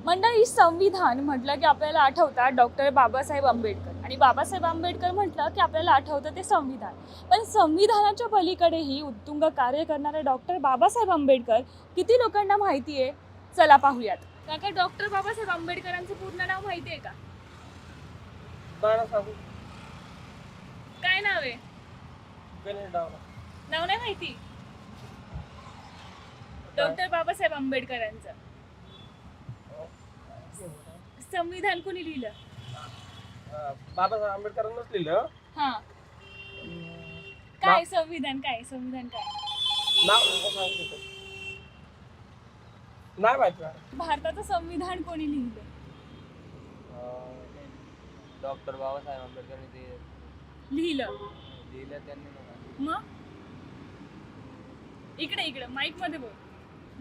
मंडळी, संविधान म्हटलं की आपल्याला आठवतात डॉक्टर बाबासाहेब आंबेडकर आणि बाबासाहेब आंबेडकर म्हटलं की आपल्याला आठवतं ते संविधान. पण संविधानाच्या पलीकडेही उत्तुंग कार्य करणारे डॉक्टर बाबासाहेब आंबेडकर किती लोकांना माहिती आहे? चला पाहूयात. काका, डॉक्टर बाबासाहेब आंबेडकरांचं पूर्ण नाव माहिती आहे का? काय नाव आहे? नाव नाही माहिती डॉक्टर बाबासाहेब आंबेडकरांचं. संविधान कोणी लिहिलं? बाबासाहेब आंबेडकरांनाच लिहिलं. हा, काय संविधान? काय संविधान? काय नाही माहिती. भारताचं संविधान कोणी लिहिलं? डॉक्टर बाबासाहेब आंबेडकरांनी ते लिहिलं त्यांनी. मग इकडे माईक मध्ये बोल.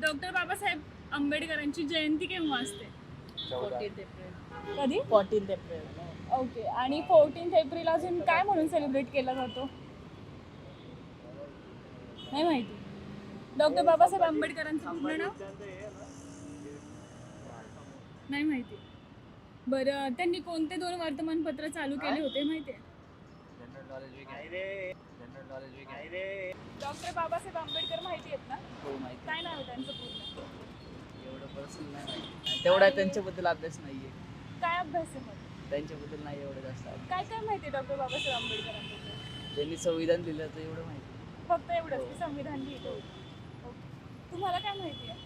डॉक्टर बाबासाहेब आंबेडकरांची जयंती केव्हा असते? 14 कधी? 14 एप्रिल. ओके. आणि 14 एप्रिल अजून काय म्हणून सेलिब्रेट केला जातो? नाही माहिती. डॉक्टर बाबासाहेब आंबेडकरांचं पूर्ण नाव नाही माहिती. बरं, त्यांनी कोणते 2 वर्तमानपत्र चालू केले होते माहितीये? General knowledge week. Doctor Babasaheb Ambedkar माहिती आहेत ना? हो, माहिती. काय नाव आहे त्यांचं पूर्ण? एवढं पर्सनल नाही माहिती. तेवढा त्यांच्याबद्दल अभ्यास नाहीये. काय अभ्यास आहे मग? त्यांच्याबद्दल नाही एवढं जास्त अभ्यास. काय माहिती डॉक्टर बाबासाहेब आंबेडकरांबद्दल? त्यांनी संविधान लिहिलं तर एवढं माहिती. फक्त एवढंच की संविधान लिहिलं. ओके. तुम्हाला काय माहिती आहे?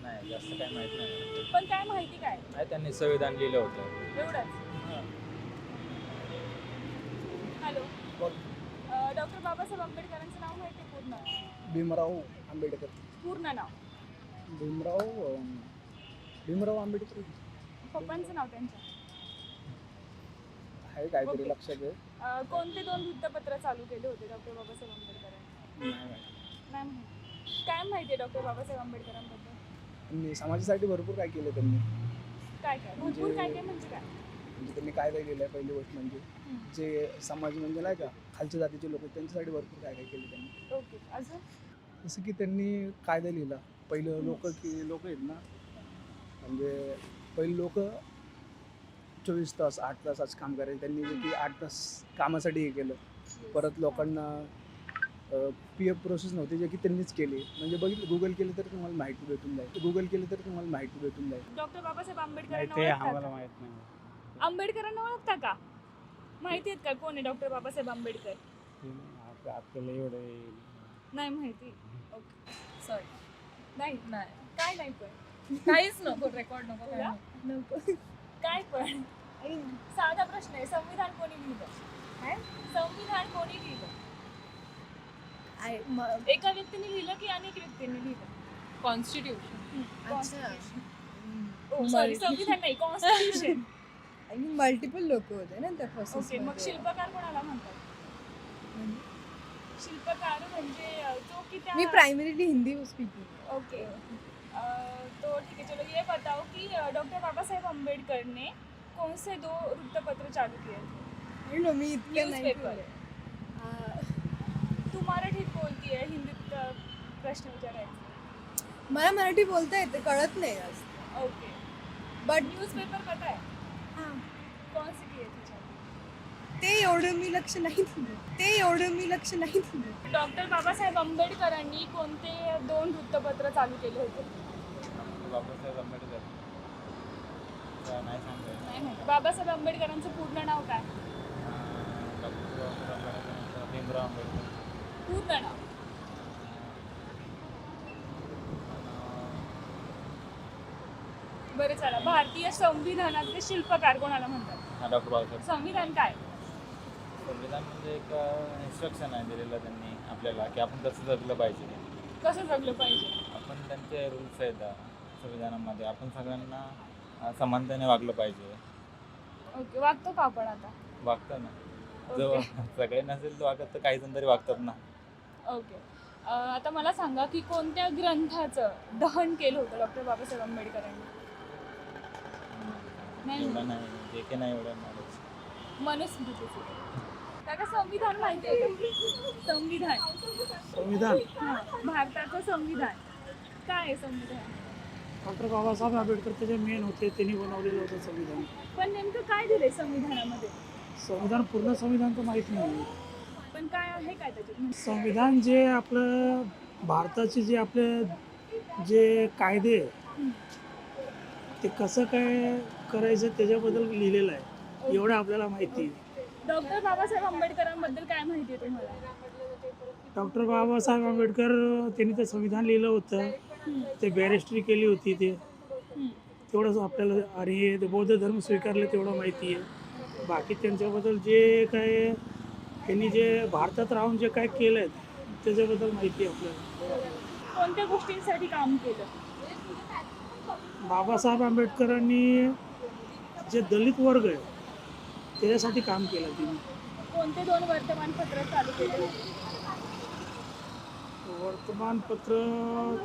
नाही, जास्त काय माहित नाही. पण काय माहिती काय? नाही, त्यांनी संविधान लिहिलं होतं. एवढंच. हॅलो, डॉक्टर बाबासाहेब आंबेडकरांचं नाव माहिती आहे पूर्ण? भीमराव आंबेडकर. पूर्ण नाव? भीमराव आंबेडकर पप्पांचं नाव त्यांच्या? आहे काहीतरी ओके. लक्षात आहे. कोणते 2 वृत्तपत्र चालू केले होते डॉक्टर बाबासाहेब आंबेडकरांनी? नाही माहिती. नाही माहिती. काय माहिती आहे डॉक्टर बाबासाहेब आंबेडकरांबद्दल? त्यांनी समाजासाठी भरपूर काय केलं त्यांनी. काय भरपूर काय म्हणजे काय? म्हणजे त्यांनी कायदा लिहिलाय. पहिली गोष्ट म्हणजे जे समाज म्हणजे नाही का खालच्या जातीचे लोक त्यांच्यासाठी भरपूर काय केलं त्यांनी. ओके. अजून? जसं की त्यांनी कायदा लिहिला. पहिलं लोक आहेत ना, म्हणजे पहिले लोक 24 तास 8 तास काम करायचे. त्यांनी जे की 8 तास कामासाठी हे केलं. परत लोकांना PF प्रोसेस नव्हती जे की त्यांनीच केली. म्हणजे बघितलं, गुगल केलं तर तुम्हाला माहिती भेटून जाईल. डॉक्टर बाबासाहेब आंबेडकरांना ते ओळखता आम्हाला का? माहित नाही. आंबेडकरांना ओळखता का? माहिती आहेत का कोण आहे डॉक्टर बाबासाहेब आंबेडकर? आपल्याला एवढं नाही माहिती. Okay, sorry. नाही काय नाही पण काहीच नको, रेकॉर्ड नको, काय नको. काय पण साधा प्रश्न आहे. संविधान कोणी लिहिलं? काय संविधान कोणी लिहिलं? एका व्यक्तीने लिहिलं की अनेक व्यक्तींनी लिहिलं? कॉन्स्टिट्यूशन. सॉरी, संविधान नाही, कॉन्स्टिट्यूशन. मल्टिपल लोक होते ना त्या ओके. प्रोसेस. मग शिल्पकार कोणाला म्हणतात? शिल्पकार म्हणजे जो की त्या मी प्राइमरीली हिंदी स्पीकिंग. ओके. तो ठीक है, चलो ये बताओ कि डॉक्टर बाबासाहेब आंबेडकर ने कौन से 2 वृत्तपत्र चालू किए थे? मी इतकं नाही न्यूजपेपर. केलं. तू मराठीत बोलतीये, हिंदीत प्रश्न विचारायचे. मला मराठी बोलता येते, कळत नाही जास्त. ओके. बट न्यूजपेपर पता है हां, कौन से किए थे चालू? ते एवढं मी लक्ष नाही दिलं. डॉक्टर बाबासाहेब आंबेडकरांनी कोणते 2 वृत्तपत्र चालू केले होते? बाबासाहेब आंबेडकर नाही सांगता येत. नाही माहिती. बाबासाहेब आंबेडकरांचं पूर्ण नाव काय? डॉक्टर बाबासाहेब आंबेडकर, भीमराव आंबेडकर. पूर्ण नाव? बरं, चला. भारतीय संविधानाचे शिल्पकार कोणाला म्हणतात? डॉक्टर बाबासाहेब. संविधान काय? संविधान म्हणजे एक इन्स्ट्रक्शन आहे दिलेलं त्यांनी आपल्याला की आपण कसं जगलं पाहिजे. कसं जगलं पाहिजे? आपण त्यांचे रूल्स आहेत संविधानामध्ये. आपण सगळ्यांना समानतेने वागलं पाहिजे. ओके. वागतो का आपण आता? वागतं ना. जो सगळे नसेल तर वागत, तर काही जण तरी वागतात ना. ओके. आता मला सांगा की कोणत्या ग्रंथाचं दहन केलं होतं डॉक्टर बाबासाहेब आंबेडकरांनी? नाही. एवढं नाही, जे की नाही एवढं नॉलेज. मनुस्मृतीचं. काका, संविधान माहिती आहे का? संविधान. संविधान हां, भारताचं संविधान काय आहे? संविधान डॉक्टर बाबासाहेब आंबेडकर त्याचे मेन होते, त्यांनी बनवलेलं होतं संविधान. पण नेमकं काय दिलंय संविधानामध्ये? संविधान पूर्ण संविधान तर माहीत नाही. पण काय आहे काय त्याच्यात? संविधान जे आपलं भारताचे जे आपले जे कायदे ते कसं काय करायचं त्याच्याबद्दल लिहिलेलं आहे, एवढं आपल्याला माहिती आहे. डॉक्टर बाबासाहेब आंबेडकरांबद्दल काय माहिती आहे तुम्हाला? डॉक्टर बाबासाहेब आंबेडकर त्यांनी ते संविधान लिहिलं होतं, ते बॅरिस्ट्री केली होती, ते तेवढंच आपल्याला. आणि ते बौद्ध धर्म स्वीकारले तेवढं माहिती आहे. बाकी त्यांच्याबद्दल जे काय त्यांनी जे भारतात राहून जे काय केलं आहे त्याच्याबद्दल माहिती आहे आपल्याला. कोणत्या गोष्टींसाठी काम केलं? बाबासाहेब आंबेडकरांनी जे दलित वर्ग आहे त्याच्यासाठी काम केलं त्यांनी. कोणते 2 वर्तमानपत्र चालू केले? वर्तमानपत्र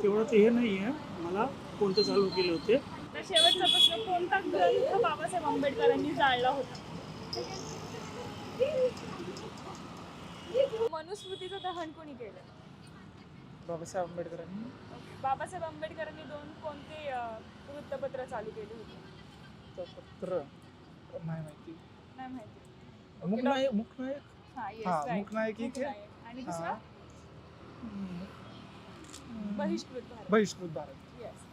तेवढं तर हे नाही आहे मला कोणते चालू केले होते. तर शेवटचा प्रश्न, कोणता ग्रंथ बाबासाहेब आंबेडकरांनी जाळला होता? मनुस्मृतीचं दहन कोणी केलं? बाबासाहेब आंबेडकरांनी. बाबासाहेब आंबेडकरांनी 2 कोणते वृत्तपत्र चालू केले होते? पत्र नाही माहिती. नाही माहिती. मुकनायक. हा, yes, हा, right. मुकनायक ही मुकनायक. आणि दुसरा बहिष्कृत भारत. बहिष्कृत भारत. येस.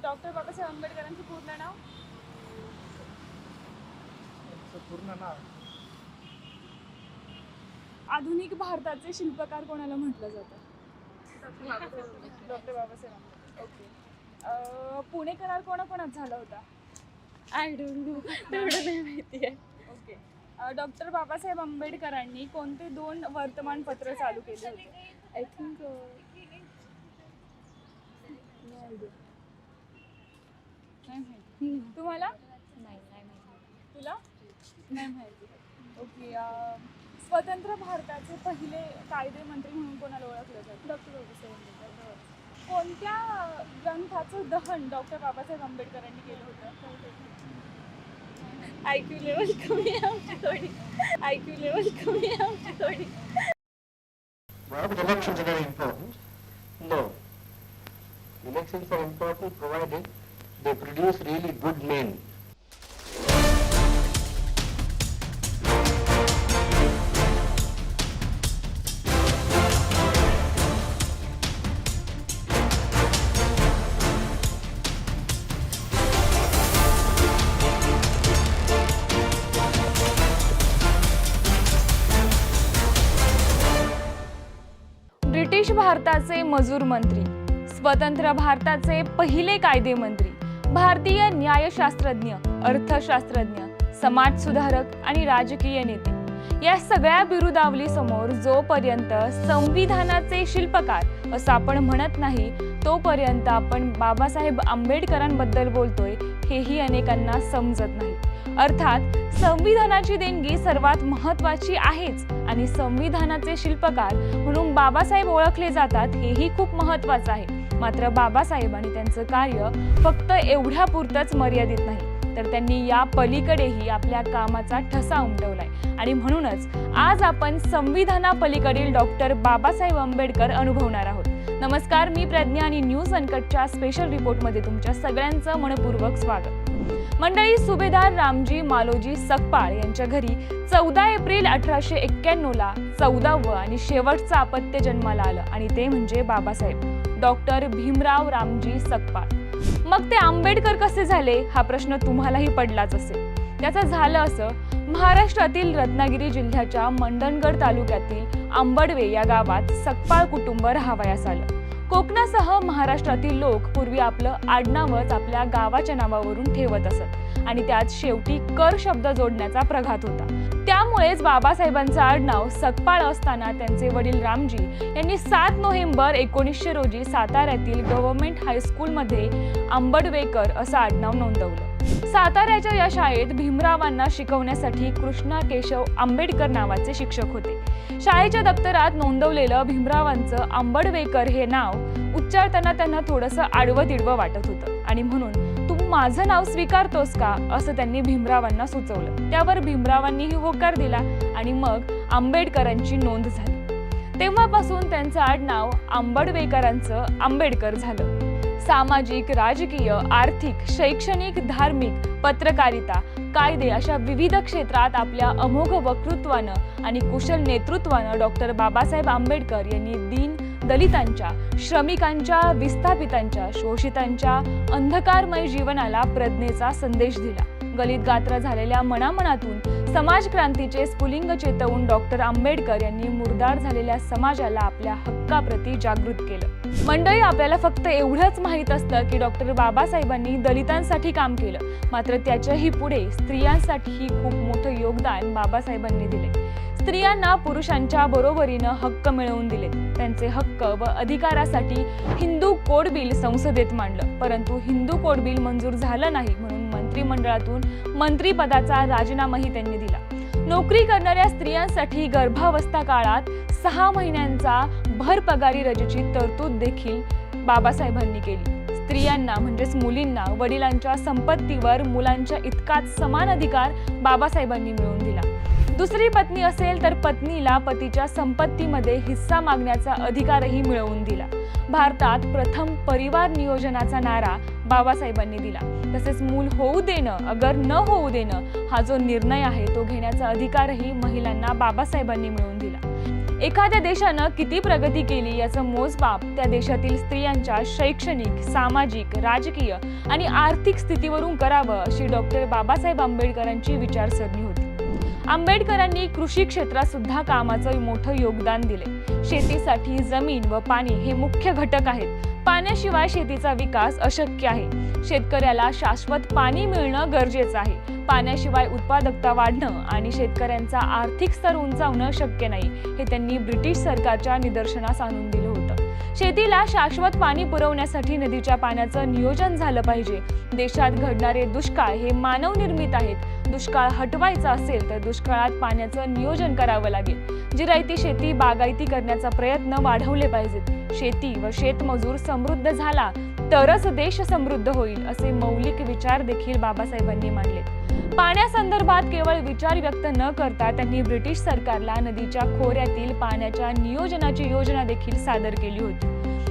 डॉक्टर बाबासाहेब आंबेडकरांचं पूर्ण नाव? पूर्ण नाव आधुनिक भारताचे शिल्पकार कोणाला म्हटलं जातं? डॉक्टर बाबासाहेब आंबेडकर. ओके. पुणे करार कोणाकोणात झाला होता? आय डोंट नो, तेवढं नाही माहिती आहे. ओके. डॉक्टर बाबासाहेब आंबेडकरांनी कोणते 2 वर्तमानपत्र चालू केले होते? आय थिंक नाही माहिती. तुम्हाला? नाही माहिती. तुला? नाही माहिती. ओके. स्वतंत्र भारताचे पहिले कायदे मंत्री म्हणून कोणाला ओळखलं जातं? डॉक्टर बाबासाहेब आंबेडकर. कोणत्या ग्रंथाचं दहन डॉक्टर बाबासाहेब आंबेडकरांनी केलं होतं? IQ लेवल कमी आहे आमची थोडी. IQ लेवल कमी आहे आमची थोडी. Were elections very important? No. Elections are important provided they produce really good men. British भारताचे मजूर मंत्री, स्वतंत्र भारताचे पहिले कायदे मंत्री, भारतीय न्यायशास्त्रज्ञ, अर्थशास्त्रज्ञ, समाजसुधारक आणि राजकीय नेते या सगळ्या बिरुदावली समोर जोपर्यंत संविधानाचे शिल्पकार असं आपण म्हणत नाही तोपर्यंत आपण बाबासाहेब आंबेडकरांबद्दल बोलतोय हेही अनेकांना समजत नाही. अर्थात संविधानाची देणगी सर्वात महत्त्वाची आहेच आणि संविधानाचे शिल्पकार म्हणून बाबासाहेब ओळखले जातात हेही खूप महत्त्वाचं आहे. मात्र बाबासाहेब आणि त्यांचं कार्य फक्त एवढ्यापुरतंच मर्यादित नाही, तर त्यांनी या पलीकडेही आपल्या कामाचा ठसा उमटवलाय आणि म्हणूनच आज आपण संविधानापलीकडील डॉक्टर बाबासाहेब आंबेडकर अनुभवणार आहोत. नमस्कार, मी प्रज्ञा आणि न्यूज अनकटच्या स्पेशल रिपोर्टमध्ये तुमच्या सगळ्यांचं मनपूर्वक स्वागत. मंडळी, सुभेदार रामजी मालोजी सकपाळ यांच्या घरी 14 एप्रिल 1891ला 14वं आणि शेवटचं अपत्य जन्माला आलं आणि ते म्हणजे बाबासाहेब डॉक्टर भीमराव रामजी सकपाळ. मग ते आंबेडकर कसे झाले हा प्रश्न तुम्हालाही पडलाच असेल. त्याचं झालं असं, महाराष्ट्रातील रत्नागिरी जिल्ह्याच्या मंडणगड तालुक्यातील आंबडवे या गावात सकपाळ कुटुंब राहावयास आलं. कोकणासह महाराष्ट्रातील लोक पूर्वी आपलं आडनावच आपल्या गावाच्या नावावरून ठेवत असत आणि त्यात शेवटी कर शब्द जोडण्याचा प्रघात होता. त्यामुळेच बाबासाहेबांचं आडनाव सकपाळ असताना त्यांचे वडील रामजी यांनी 7 नोव्हेंबर 1900 रोजी साताऱ्यातील गव्हर्नमेंट हायस्कूलमध्ये आंबडवेकर असं आडनाव नोंदवलं. साताऱ्याच्या या शाळेत भीमरावांना शिकवण्यासाठी कृष्णा केशव आंबेडकर नावाचे शिक्षक होते. शाळेच्या दप्तरात नोंदवलेलं भीमरावांचं आंबडवेकर हे नाव उच्चारताना त्यांना थोडंसं आडवं तिडवं वाटत होतं आणि म्हणून तू माझं नाव स्वीकारतोस का असं त्यांनी भीमरावांना सुचवलं. त्यावर भीमरावांनीही होकार दिला आणि मग आंबेडकरांची नोंद झाली. तेव्हापासून त्यांचं आडनाव आंबडवेकरांचं आंबेडकर झालं. सामाजिक, राजकीय, आर्थिक, शैक्षणिक, धार्मिक, पत्रकारिता, कायदे अशा विविध क्षेत्रात आपल्या अमोघ वक्तृत्वानं आणि कुशल नेतृत्वानं डॉक्टर बाबासाहेब आंबेडकर यांनी दीन दलितांच्या, श्रमिकांच्या, विस्थापितांच्या, शोषितांच्या अंधकारमय जीवनाला प्रज्ञेचा संदेश दिला. गलित गात्र झालेल्या मनामनातून समाज क्रांतीचे स्फुलिंग चेतवून डॉक्टर आंबेडकर यांनी मुरदार झालेल्या समाजाला आपल्या हक्काप्रती जागृत केलं. मंडळी, आपल्याला फक्त एवढंच माहीत असतं की डॉक्टर बाबासाहेबांनी दलितांसाठी काम केलं, मात्र त्याच्याही पुढे स्त्रियांसाठीही खूप मोठं योगदान बाबासाहेबांनी दिले. स्त्रियांना पुरुषांच्या बरोबरीनं हक्क मिळवून दिले. त्यांचे हक्क व अधिकारासाठी हिंदू कोड बिल संसदेत मांडलं, परंतु हिंदू कोड बिल मंजूर झालं नाही म्हणून मंत्रिमंडळातून मंत्रिपदाचा राजीनामाही त्यांनी दिला. नोकरी करणाऱ्या स्त्रियांसाठी गर्भावस्था काळात 6 महिन्यांचा भरपगारी रजेची तरतूद देखील बाबासाहेबांनी केली. स्त्रियांना म्हणजेच मुलींना वडिलांच्या संपत्तीवर मुलांच्या इतकाच समान अधिकार बाबासाहेबांनी मिळवून दिला. दुसरी पत्नी असेल तर पत्नीला पतीच्या संपत्तीमध्ये हिस्सा मागण्याचा अधिकारही मिळवून दिला. भारतात प्रथम परिवार नियोजनाचा नारा बाबासाहेबांनी दिला. तसेच मूल होऊ देणं अगर न होऊ देणं हा जो निर्णय आहे तो घेण्याचा अधिकारही महिलांना बाबासाहेबांनी मिळवून दिला. एखाद्या देशानं किती प्रगती केली याचं मोजमाप त्या देशातील स्त्रियांच्या शैक्षणिक, सामाजिक, राजकीय आणि आर्थिक स्थितीवरून करावं अशी डॉक्टर बाबासाहेब आंबेडकरांची विचारसरणी होती. आंबेडकरांनी कृषी क्षेत्रात सुद्धा कामाचं मोठं योगदान दिले. शेतीसाठी जमीन व पाणी हे मुख्य घटक आहेत. पाण्याशिवाय शेतीचा विकास अशक्य आहे. शेतकऱ्याला शाश्वत पाणी मिळणं गरजेचं आहे. पाण्याशिवाय उत्पादकता वाढणं आणि शेतकऱ्यांचा आर्थिक स्तर उंचावणं शक्य नाही, हे त्यांनी ब्रिटिश सरकारच्या निदर्शनास आणून दिलं होतं. शेतीला शाश्वत पाणी पुरवण्यासाठी नदीच्या पाण्याचं नियोजन झालं पाहिजे. देशात घडणारे दुष्काळ हे मानव निर्मित आहेत. दुष्काळ हटवायचा असेल तर दुष्काळात पाण्याचं नियोजन करावं लागेल. जिरायती शेती, बागायती करण्याचा प्रयत्न वाढवले पाहिजेत. शेती व शेतमजूर समृद्ध झाला तरच देश समृद्ध होईल, असे मौलिक विचार देखील बाबासाहेबांनी मांडले. पाण्यासंदर्भात केवळ विचार व्यक्त न करता त्यांनी ब्रिटिश सरकारला नदीच्या खोऱ्यातील पाण्याच्या नियोजनाची योजना देखील सादर केली होती.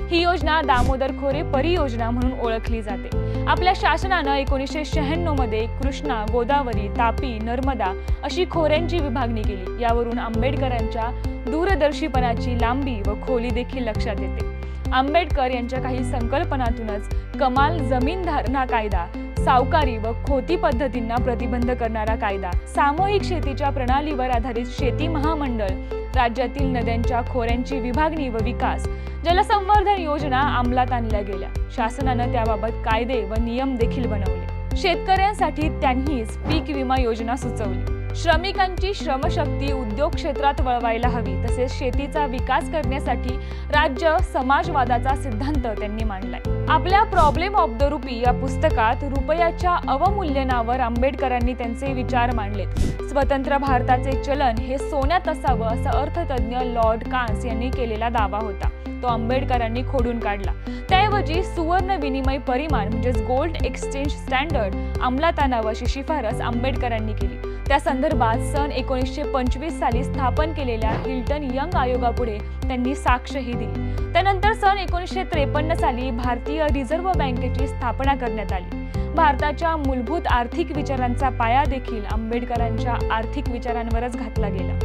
ही योजना दामोदर खोरे परियोजना म्हणून ओळखली जाते. आपल्या शासनानं 1996 मध्ये कृष्णा, गोदावरी, तापी, नर्मदा अशी खोऱ्यांची विभागणी केली. यावरून आंबेडकरांच्या दूरदर्शीपणाची लांबी व खोली देखील लक्षात येते. आंबेडकर यांच्या काही संकल्पनातूनच कमाल जमीन धारणा कायदा, सावकारी व खोती पद्धतींना प्रतिबंध करणारा कायदा, सामूहिक शेतीच्या प्रणालीवर आधारित शेती महामंडळ, राज्यातील नद्यांच्या खोऱ्यांची विभागणी व विकास, जलसंवर्धन योजना अंमलात आणल्या गेल्या. शासनानं त्याबाबत कायदे व नियम देखील बनवले. शेतकऱ्यांसाठी त्यांनीच पीक विमा योजना सुचवली. श्रमिकांची श्रमशक्ती उद्योग क्षेत्रात वळवायला हवी. तसेच शेतीचा विकास करण्यासाठी राज्य समाजवादाचा सिद्धांत त्यांनी मांडलाय. आपल्या प्रॉब्लेम ऑफ द रुपी या पुस्तकात रुपयाच्या अवमूल्यनावर आंबेडकरांनी त्यांचे विचार मांडलेत. स्वतंत्र भारताचे चलन हे सोन्यात असावं असा अर्थतज्ञ लॉर्ड कान्स यांनी केलेला दावा होता. तो आंबेडकरांनी खोडून काढला. त्याऐवजी सुवर्ण विनिमय परिमाण म्हणजेच गोल्ड एक्सचेंज स्टँडर्ड अंमलात आणावं अशी शिफारस आंबेडकरांनी केली. त्या संदर्भात सन 1925 साली स्थापन केलेल्या हिल्टन यंग आयोगापुढे त्यांनी साक्षही दिली. त्यानंतर सन 1953 साली भारतीय रिझर्व्ह बँकेची स्थापना करण्यात आली. भारताच्या मूलभूत आर्थिक विचारांचा पाया देखील आंबेडकरांच्या आर्थिक विचारांवरच घातला गेला.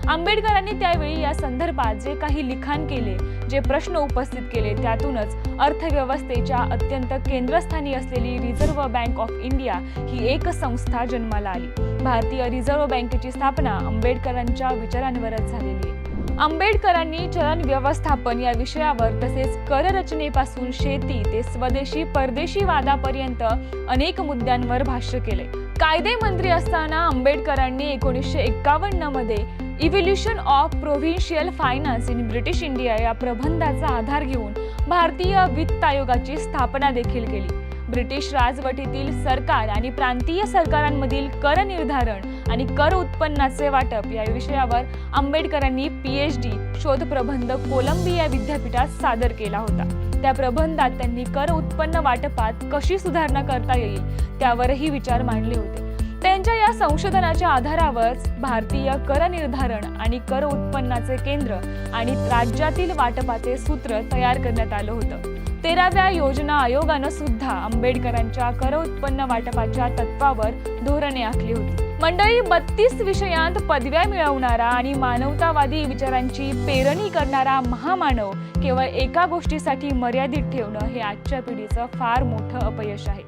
आंबेडकरांनी त्यावेळी या संदर्भात जे काही लिखाण केले, जे प्रश्न उपस्थित केले, त्यातूनच अर्थव्यवस्थेच्या अत्यंत केंद्रस्थानी असलेली रिझर्व्ह बँक ऑफ इंडिया ही एक संस्था जन्माला आली. भारतीय रिझर्व्ह बँकेची स्थापना आंबेडकरांच्या विचारांवरच झालेली आहे. आंबेडकरांनी चलन व्यवस्थापन या विषयावर तसेच कर रचनेपासून शेती ते स्वदेशी परदेशी वादापर्यंत अनेक मुद्द्यांवर भाष्य केले. कायदे मंत्री असताना आंबेडकरांनी 1951 मध्ये evolution of provincial finance in British India या प्रबंधाचा आधार घेऊन भारतीय वित्त आयोगाची स्थापना देखील केली. ब्रिटिश राजवटीतील सरकार आणि प्रांतीय सरकारांमधील कर निर्धारण आणि कर उत्पन्नाचे वाटप या विषयावर आंबेडकरांनी PhD शोध प्रबंध कोलंबिया विद्यापीठात सादर केला होता. त्या प्रबंधात त्यांनी कर उत्पन्न वाटपात कशी सुधारणा करता येईल त्यावरही विचार मांडले होते. त्यांच्या या संशोधनाच्या आधारावरच भारतीय कर निर्धारण आणि कर उत्पन्नाचे केंद्र आणि राज्यातील वाटपाचे सूत्र तयार करण्यात आलं होतं. 13व्या योजना आयोगानं सुद्धा आंबेडकरांच्या कर उत्पन्न वाटपाच्या तत्वावर धोरणे आखली होती. मंडळी, 32 विषयांत पदव्या मिळवणारा आणि मानवतावादी विचारांची पेरणी करणारा महामानव केवळ एका गोष्टीसाठी मर्यादित ठेवणं हे आजच्या पिढीचं फार मोठं अपयश आहे.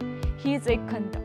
हीच एक खंत.